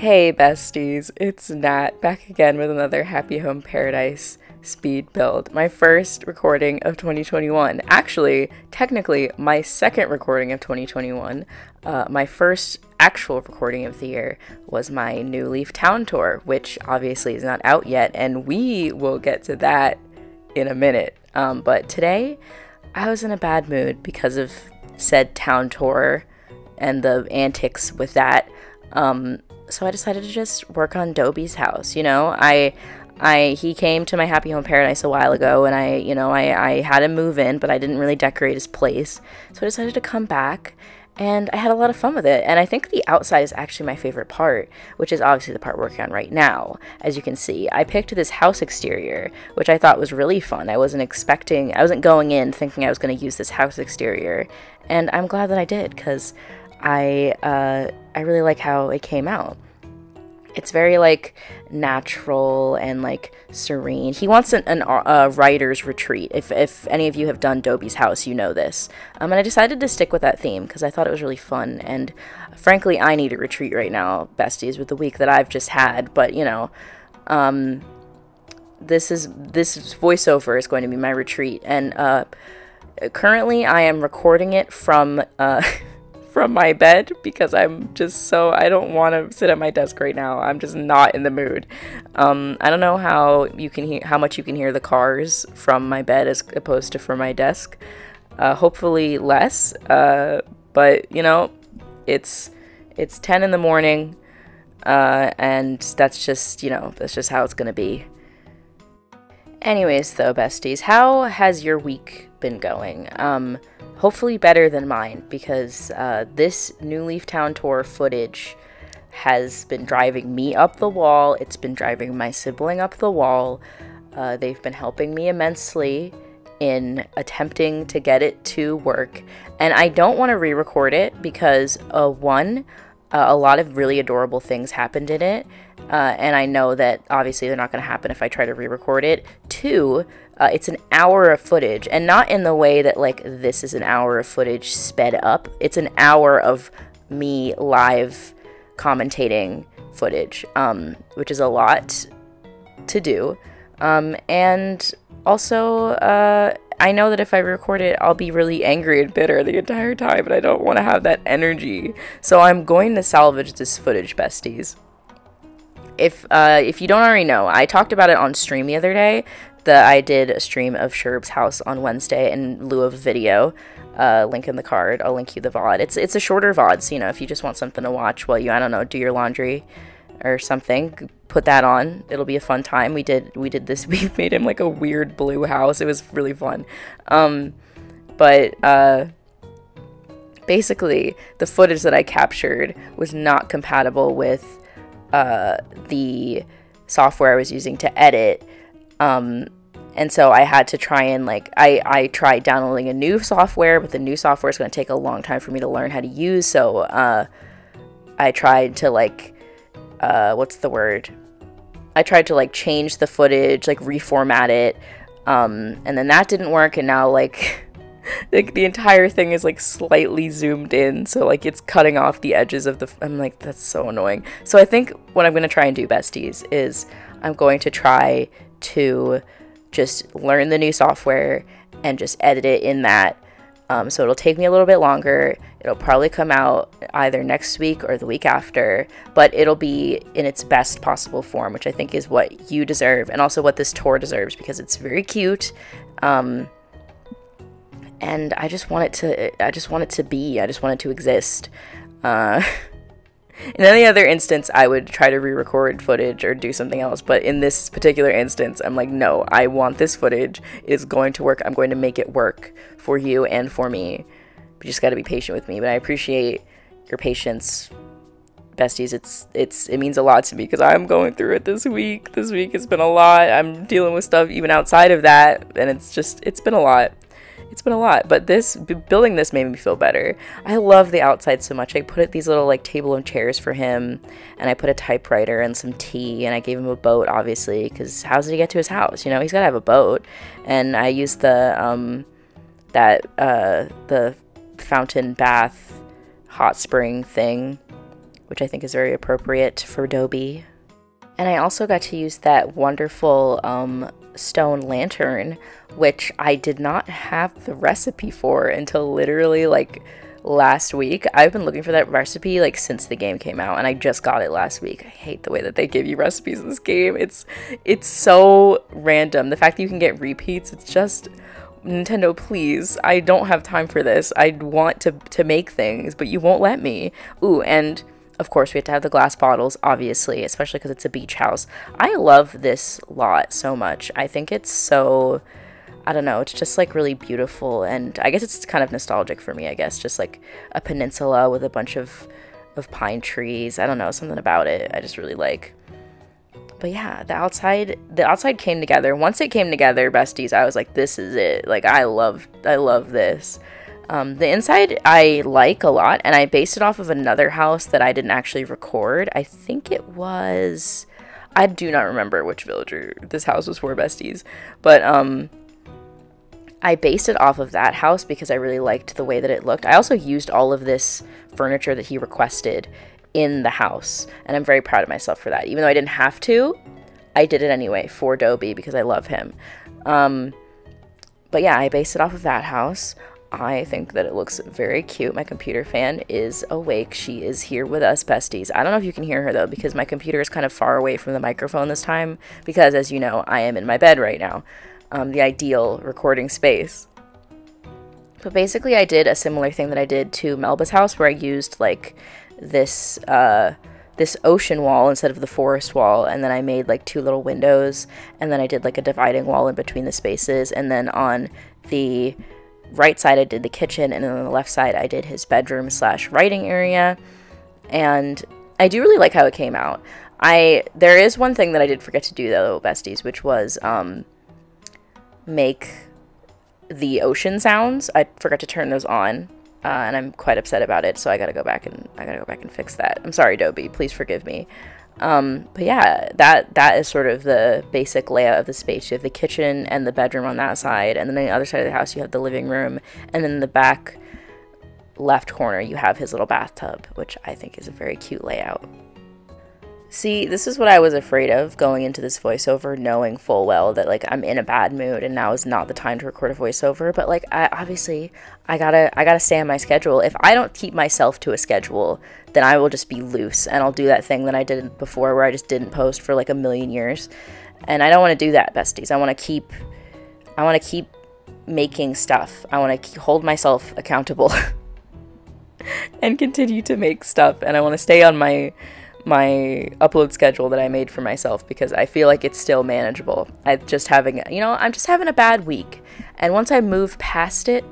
Hey besties, it's Nat back again with another Happy Home Paradise speed build. My first recording of 2021. Actually, technically, my second recording of 2021. My first actual recording of the year was my New Leaf Town Tour, which obviously is not out yet, and we will get to that in a minute. But today, I was in a bad mood because of said town tour and the antics with that. So I decided to just work on Dobie's house. He came to my Happy Home Paradise a while ago, and I had him move in, but I didn't really decorate his place. So I decided to come back, and I had a lot of fun with it. And I think the outside is actually my favorite part, which is obviously the part we're working on right now. As you can see, I picked this house exterior, which I thought was really fun. I wasn't going in thinking I was going to use this house exterior, and I'm glad that I did, because I really like how it came out. It's very like natural and like serene. He wants a writer's retreat. If any of you have done Dobie's house, you know this. And I decided to stick with that theme because I thought it was really fun. And frankly, I need a retreat right now, besties, with the week that I've just had. But this voiceover is going to be my retreat. And currently, I am recording it from my bed because I don't want to sit at my desk right now. I'm just not in the mood. I don't know how much you can hear the cars from my bed as opposed to from my desk. Hopefully less. But it's 10 in the morning, and that's just how it's gonna be. Anyways, though, besties, how has your week been going? Hopefully better than mine, because this New Leaf Town Tour footage has been driving me up the wall. It's been driving my sibling up the wall. They've been helping me immensely in attempting to get it to work. And I don't want to re-record it because, one, a lot of really adorable things happened in it. And I know that obviously they're not going to happen if I try to re-record it. Two, it's an hour of footage, and not in the way that like this is an hour of footage sped up. It's an hour of me live commentating footage, which is a lot to do. And also, I know that if I record it, I'll be really angry and bitter the entire time, and I don't want to have that energy. So I'm going to salvage this footage, besties. If you don't already know, I talked about it on stream the other day, that I did a stream of Sherb's house on Wednesday in lieu of video. Link in the card. I'll link you the VOD. It's a shorter VOD, so if you just want something to watch while you, I don't know, do your laundry or something, put that on. It'll be a fun time. We did this. We made him like a weird blue house. It was really fun. Basically, the footage that I captured was not compatible with the software I was using to edit. And so I had to try and I tried downloading a new software, but the new software is going to take a long time for me to learn how to use. So, I tried to I tried to change the footage, reformat it. And then that didn't work. And now the entire thing is slightly zoomed in. So it's cutting off the edges of I'm like, that's so annoying. So I think what I'm going to try and do, besties, is I'm going to try to just learn the new software and just edit it in that. So it'll take me a little bit longer. It'll probably come out either next week or the week after, but it'll be in its best possible form, which I think is what you deserve, and also what this tour deserves, because it's very cute. And I just want it to exist. In any other instance, I would try to re-record footage or do something else. But in this particular instance, I'm like, no, I want this footage. It's going to work. I'm going to make it work for you and for me. You just got to be patient with me. But I appreciate your patience, besties. It means a lot to me because I'm going through it this week. This week has been a lot. I'm dealing with stuff even outside of that. And it's been a lot. It's been a lot, but building this made me feel better. I love the outside so much. I put these little table and chairs for him, and I put a typewriter and some tea, and I gave him a boat, obviously, because how does he get to his house? He's got to have a boat. And I used the fountain bath hot spring thing which I think is very appropriate for Dobie. And I also got to use that wonderful stone lantern, which I did not have the recipe for until literally like last week. I've been looking for that recipe like since the game came out, and I just got it last week. I hate the way that they give you recipes in this game. It's so random. The fact that you can get repeats, it's just, Nintendo, please. I don't have time for this. I want to make things, but you won't let me. Ooh, and of course we have to have the glass bottles, obviously, especially because it's a beach house. I love this lot so much. I think it's so, I don't know, it's just like really beautiful, and I guess it's kind of nostalgic for me, I guess, just like a peninsula with a bunch of pine trees. I don't know, something about it I just really like. But yeah, the outside came together. Once it came together, besties, I was like, this is it. Like, I love this. The inside I like a lot, and I based it off of another house that I didn't actually record. I think it was, I do not remember which villager this house was for, besties, but I based it off of that house because I really liked the way that it looked. I also used all of this furniture that he requested in the house, and I'm very proud of myself for that. Even though I didn't have to, I did it anyway for Dobie because I love him. But yeah, I based it off of that house. I think that it looks very cute. My computer fan is awake. She is here with us, besties. I don't know if you can hear her though, because my computer is kind of far away from the microphone this time, because as you know, I am in my bed right now. The ideal recording space. But basically I did a similar thing that I did to Melba's house, where I used like this this ocean wall instead of the forest wall, and then I made like 2 little windows, and then I did like a dividing wall in between the spaces, and then on the right side I did the kitchen, and then on the left side I did his bedroom / writing area. And I do really like how it came out. There is one thing that I did forget to do though, besties, which was make the ocean sounds. I forgot to turn those on, and I'm quite upset about it, so I gotta go back and fix that. I'm sorry, Dobie, please forgive me. But yeah, that is sort of the basic layout of the space. You have the kitchen and the bedroom on that side, and then on the other side of the house you have the living room, and then in the back left corner you have his little bathtub, which I think is a very cute layout. See, this is what I was afraid of going into this voiceover, knowing full well that like I'm in a bad mood and now is not the time to record a voiceover. But like I gotta stay on my schedule. If I don't keep myself to a schedule, then I will just be loose, and I'll do that thing that I did before where I just didn't post for like a million years. And I don't want to do that, besties. I want to keep making stuff. I want to hold myself accountable and continue to make stuff. And I want to stay on my upload schedule that I made for myself, because I feel like it's still manageable. I'm just having a bad week, and once I move past it,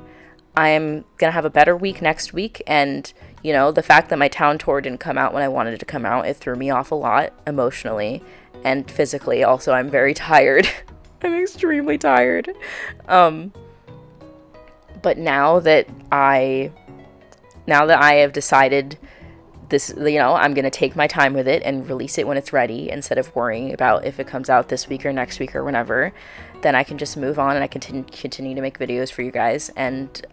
I'm gonna have a better week next week. And you know, the fact that my town tour didn't come out when I wanted it to come out, it threw me off a lot emotionally and physically. Also, I'm very tired. I'm extremely tired. But now that I have decided this, you know, I'm going to take my time with it and release it when it's ready, instead of worrying about if it comes out this week or next week or whenever. Then I can just move on, and I can continue to make videos for you guys, and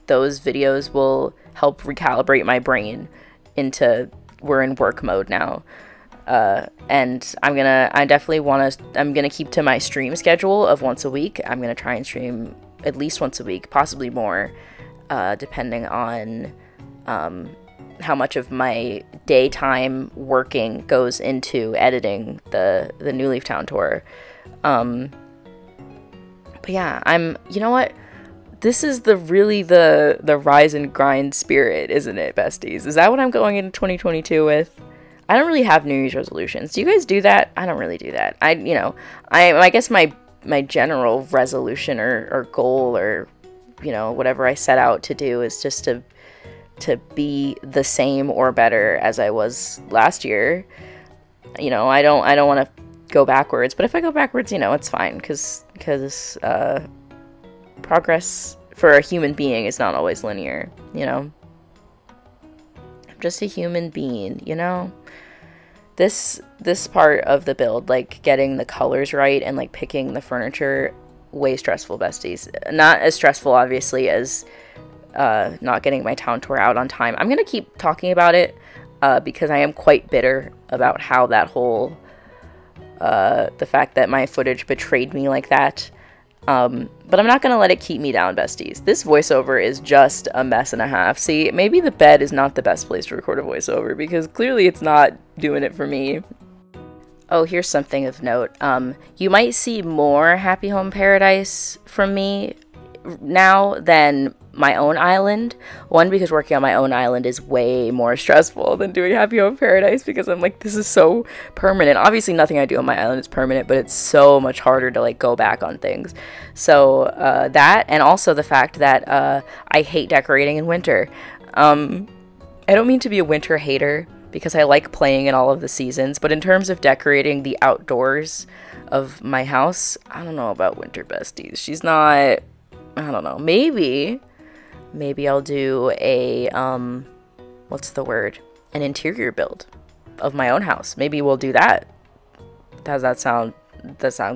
those videos will help recalibrate my brain into we're in work mode now. And I'm gonna keep to my stream schedule of once a week. I'm gonna try and stream at least once a week, possibly more, depending on how much of my daytime working goes into editing the New Leaf Town tour. But yeah, you know what? This is the rise and grind spirit, isn't it, besties? Is that what I'm going into 2022 with? I don't really have New Year's resolutions. Do you guys do that? I don't really do that. I guess my general resolution or goal, or, you know, whatever I set out to do, is just to be the same or better as I was last year. You know, I don't want to go backwards, but if I go backwards, you know, it's fine, because progress for a human being is not always linear, you know. I'm just a human being, you know. This part of the build, like getting the colors right and like picking the furniture, way stressful, besties. Not as stressful, obviously, as not getting my town tour out on time. I'm gonna keep talking about it. because I am quite bitter about how that whole, the fact that my footage betrayed me like that. But I'm not gonna let it keep me down, besties. This voiceover is just a mess and a half. See, maybe the bed is not the best place to record a voiceover, because clearly it's not doing it for me. Oh, here's something of note. You might see more Happy Home Paradise from me now than my own island. One, because working on my own island is way more stressful than doing Happy Home Paradise, because I'm like, this is so permanent. Obviously nothing I do on my island is permanent, but it's so much harder to like go back on things. So that, and also the fact that I hate decorating in winter. I don't mean to be a winter hater, because I like playing in all of the seasons, but in terms of decorating the outdoors of my house, I don't know about winter, besties. She's not, I don't know, maybe I'll do a, what's the word? An interior build of my own house. Maybe we'll do that. Does that sound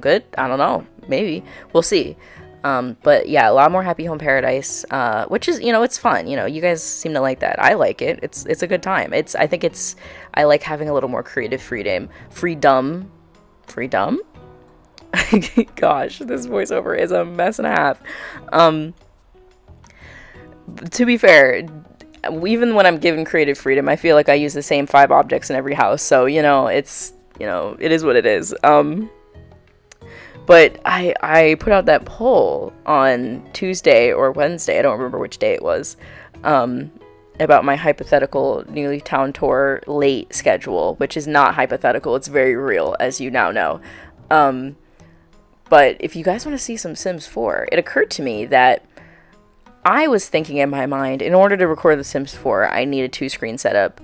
good? I don't know. Maybe. We'll see. But yeah, a lot more Happy Home Paradise, which is, you know, it's fun. You know, you guys seem to like that. I like it. It's a good time. I like having a little more creative freedom. Freedom? Gosh, this voiceover is a mess and a half. To be fair, even when I'm given creative freedom, I feel like I use the same 5 objects in every house. So, you know, it's, you know, it is what it is. But I put out that poll on Tuesday or Wednesday, I don't remember which day it was, about my hypothetical New Leaf Town Tour late schedule, which is not hypothetical, it's very real, as you now know. But if you guys want to see some Sims 4, it occurred to me that I was thinking in my mind, in order to record The Sims 4, I need a 2-screen setup.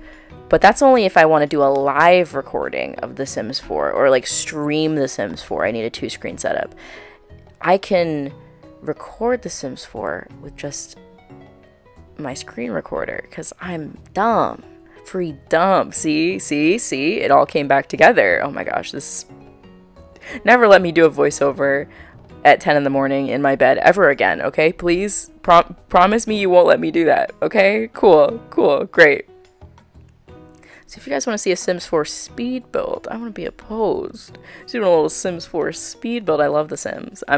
But that's only if I want to do a live recording of The Sims 4, or like stream The Sims 4, I need a 2-screen setup. I can record The Sims 4 with just my screen recorder, because I'm dumb. Free dumb. See? It all came back together. Oh my gosh, this... Never let me do a voiceover at 10 in the morning in my bed ever again, okay? Please, promise me you won't let me do that, okay? Cool, great. So if you guys want to see a Sims 4 speed build, I want to be opposed. So doing a little Sims 4 speed build. I love The Sims. I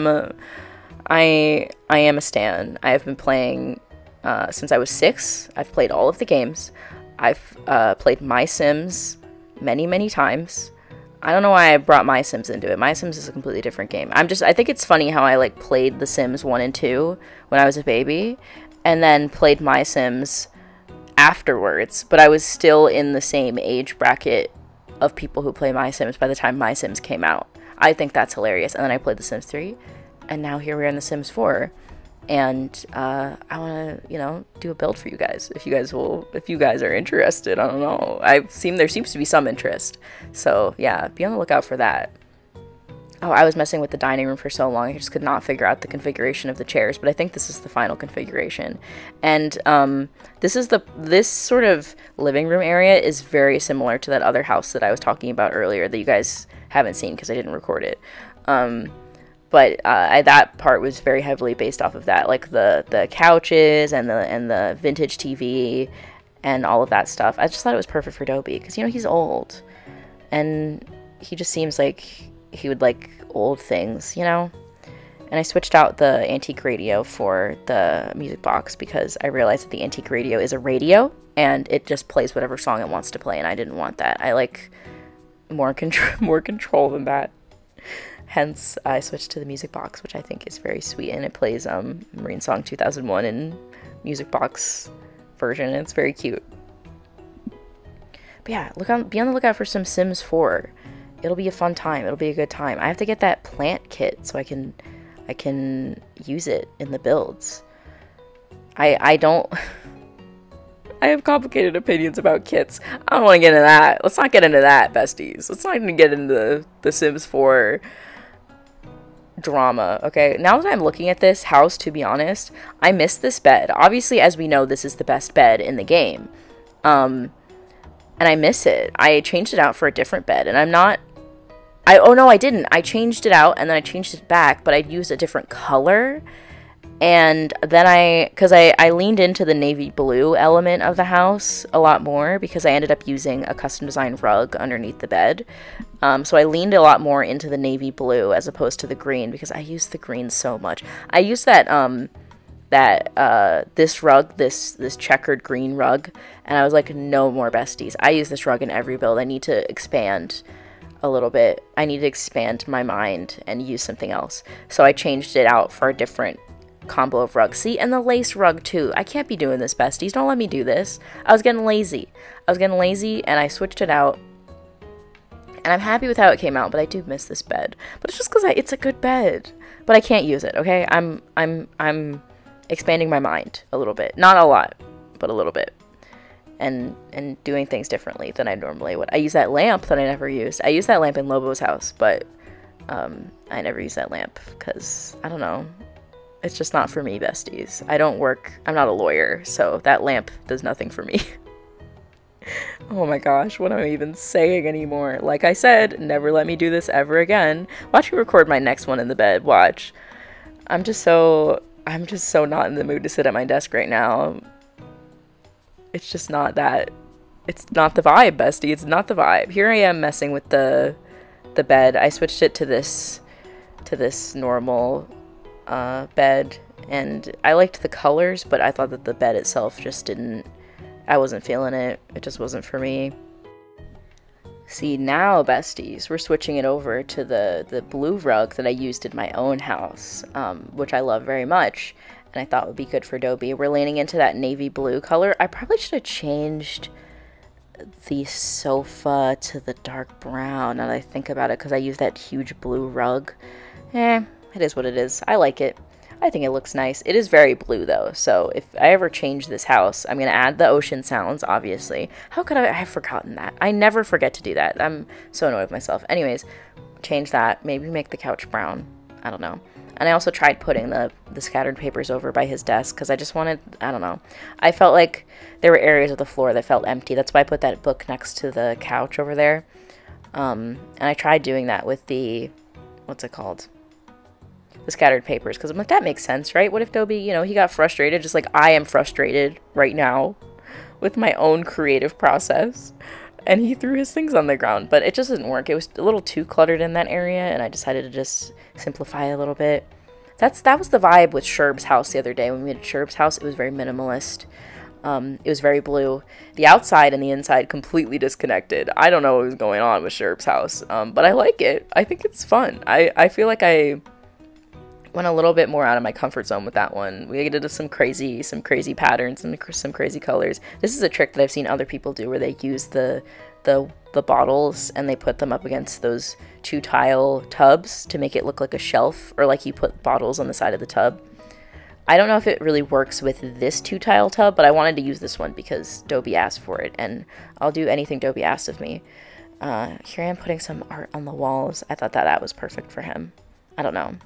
am a stan. I have been playing since I was 6. I've played all of the games. I've played My Sims many times. I don't know why I brought My Sims into it. My Sims is a completely different game. I think it's funny how I like played The Sims 1 and 2 when I was a baby, and then played My Sims afterwards, but I was still in the same age bracket of people who play My Sims by the time My Sims came out. I think that's hilarious. And then I played The Sims 3, and now here we are in The Sims 4. And I want to, you know, do a build for you guys. If you guys are interested, I don't know. There seems to be some interest. So yeah, be on the lookout for that. Oh, I was messing with the dining room for so long, I just could not figure out the configuration of the chairs, but I think this is the final configuration. And this sort of living room area is very similar to that other house that I was talking about earlier that you guys haven't seen because I didn't record it. But that part was very heavily based off of that, like the couches and the vintage TV and all of that stuff. I just thought it was perfect for Dobie because, you know, he's old and he just seems like he would like old things, you know? And I switched out the antique radio for the music box because I realized that the antique radio is a radio and it just plays whatever song it wants to play, and I didn't want that. I like more control than that. Hence, I switched to the music box, which I think is very sweet, and it plays Marine Song 2001 in music box version, and it's very cute. But yeah, be on the lookout for some Sims 4. It'll be a fun time. It'll be a good time. I have to get that plant kit so I can use it in the builds. I don't... I have complicated opinions about kits. I don't want to get into that. Let's not get into that, besties. Let's not even get into the Sims 4 drama, okay? Now that I'm looking at this house, to be honest, I miss this bed. Obviously, as we know, this is the best bed in the game. And I miss it. I changed it out for a different bed, and I'm not... oh no, I didn't. I changed it out, and then I changed it back, but I used a different color. And then because I leaned into the navy blue element of the house a lot more because I ended up using a custom designed rug underneath the bed. So I leaned a lot more into the navy blue as opposed to the green because I use the green so much. I use this rug, this checkered green rug, and I was like, no more besties. I use this rug in every build. I need to expand a little bit. I need to expand my mind and use something else. So I changed it out for a different combo of rugs. See, and the lace rug too. I can't be doing this, besties. Don't let me do this. I was getting lazy and I switched it out, and I'm happy with how it came out, but I do miss this bed. But it's just because it's a good bed, but I can't use it. Okay, I'm expanding my mind a little bit, not a lot, but a little bit, and doing things differently than I normally would. I use that lamp that I never used. I used that lamp in Lobo's house, but I never use that lamp because I don't know. It's just not for me, besties. I'm not a lawyer, so that lamp does nothing for me. Oh my gosh, what am I even saying anymore? Like I said, never let me do this ever again. Watch me record my next one in the bed. Watch. I'm just so not in the mood to sit at my desk right now. It's just not that. It's not the vibe, bestie. It's not the vibe. Here I am messing with the bed. I switched it to this normal bed, and I liked the colors, but I thought that the bed itself just I wasn't feeling it. It just wasn't for me. See, now, besties, we're switching it over to the blue rug that I used in my own house, which I love very much, and I thought would be good for Dobie. We're leaning into that navy blue color. I probably should have changed the sofa to the dark brown now that I think about it, because I used that huge blue rug. It is what it is. I like it. I think it looks nice. It is very blue though, so if I ever change this house, I'm going to add the ocean sounds, obviously. How could I have forgotten that? I never forget to do that. I'm so annoyed with myself. Anyways, change that. Maybe make the couch brown. I don't know. And I also tried putting the scattered papers over by his desk because I just wanted, I don't know. I felt like there were areas of the floor that felt empty. That's why I put that book next to the couch over there. And I tried doing that with the, what's it called? The scattered papers, because I'm like, that makes sense, right? What if Dobie, he got frustrated just like I am frustrated right now with my own creative process, and he threw his things on the ground, but it just didn't work. It was a little too cluttered in that area, and I decided to just simplify a little bit. That was the vibe with Sherb's house the other day. When we did Sherb's house, it was very minimalist. It was very blue. The outside and the inside completely disconnected. I don't know what was going on with Sherb's house, but I like it. I think it's fun. I feel like I went a little bit more out of my comfort zone with that one. We did some crazy patterns and some crazy colors. This is a trick that I've seen other people do where they use the bottles and they put them up against those 2-tile tubs to make it look like a shelf, or like you put bottles on the side of the tub. I don't know if it really works with this 2-tile tub, but I wanted to use this one because Dobie asked for it, and I'll do anything Dobie asks of me. Here I am putting some art on the walls. I thought that was perfect for him. I don't know.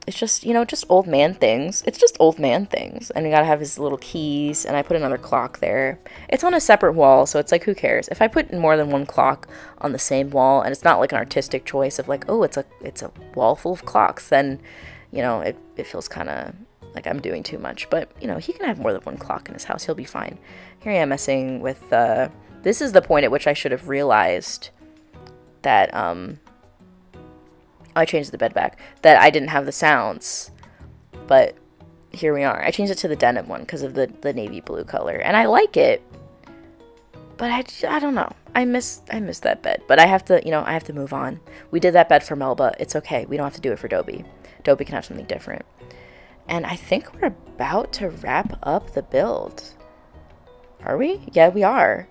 It's just, just old man things. It's just old man things. And we gotta have his little keys, and I put another clock there. It's on a separate wall, so it's like, who cares? If I put more than one clock on the same wall, and it's not like an artistic choice of like, oh, it's a wall full of clocks, then, it feels kind of like I'm doing too much. But, he can have more than one clock in his house. He'll be fine. Here I am messing with, this is the point at which I should have realized that, I changed the bed back, that I didn't have the sounds, but here we are. I changed it to the denim one because of the navy blue color, and I like it, but I don't know. I miss that bed, but I have to move on. We did that bed for Melba. It's okay. We don't have to do it for Dobie. Dobie can have something different. And I think we're about to wrap up the build. Are we? Yeah, we are.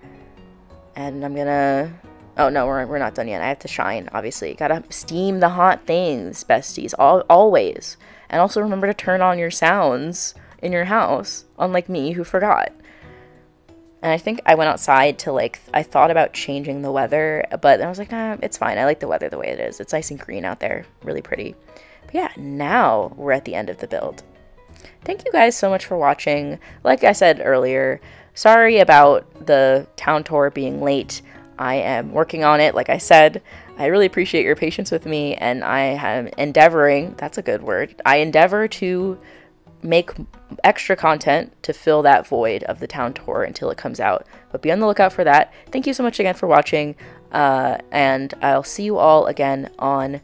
And I'm gonna... Oh, no, we're not done yet. I have to shine, obviously. Gotta steam the hot things, besties. Always. And also remember to turn on your sounds in your house, unlike me, who forgot. And I think I went outside to, I thought about changing the weather, but I was like, nah, it's fine. I like the weather the way it is. It's nice and green out there. Really pretty. But yeah, now we're at the end of the build. Thank you guys so much for watching. Like I said earlier, sorry about the town tour being late. I am working on it. Like I said, I really appreciate your patience with me, and I am endeavoring, that's a good word, I endeavor to make extra content to fill that void of the town tour until it comes out. But be on the lookout for that. Thank you so much again for watching, and I'll see you all again on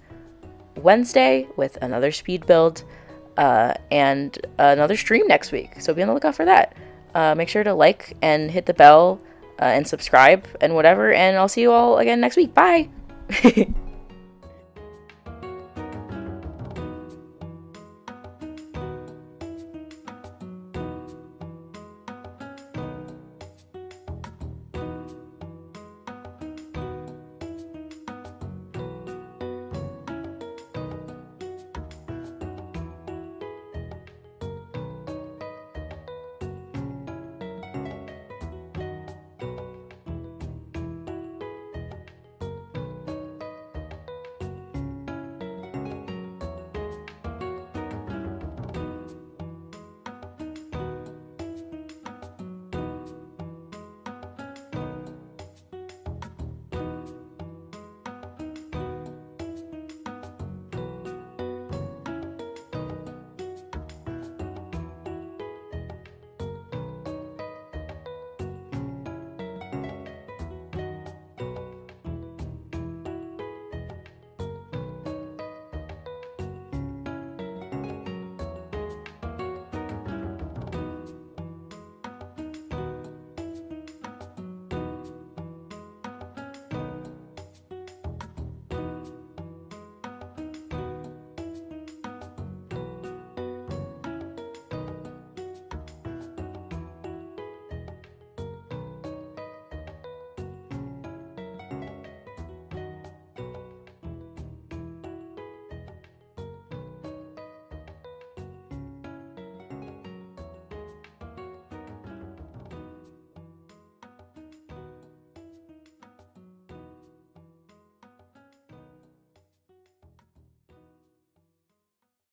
Wednesday with another speed build and another stream next week. So be on the lookout for that. Make sure to like and hit the bell and subscribe and whatever, and I'll see you all again next week. Bye!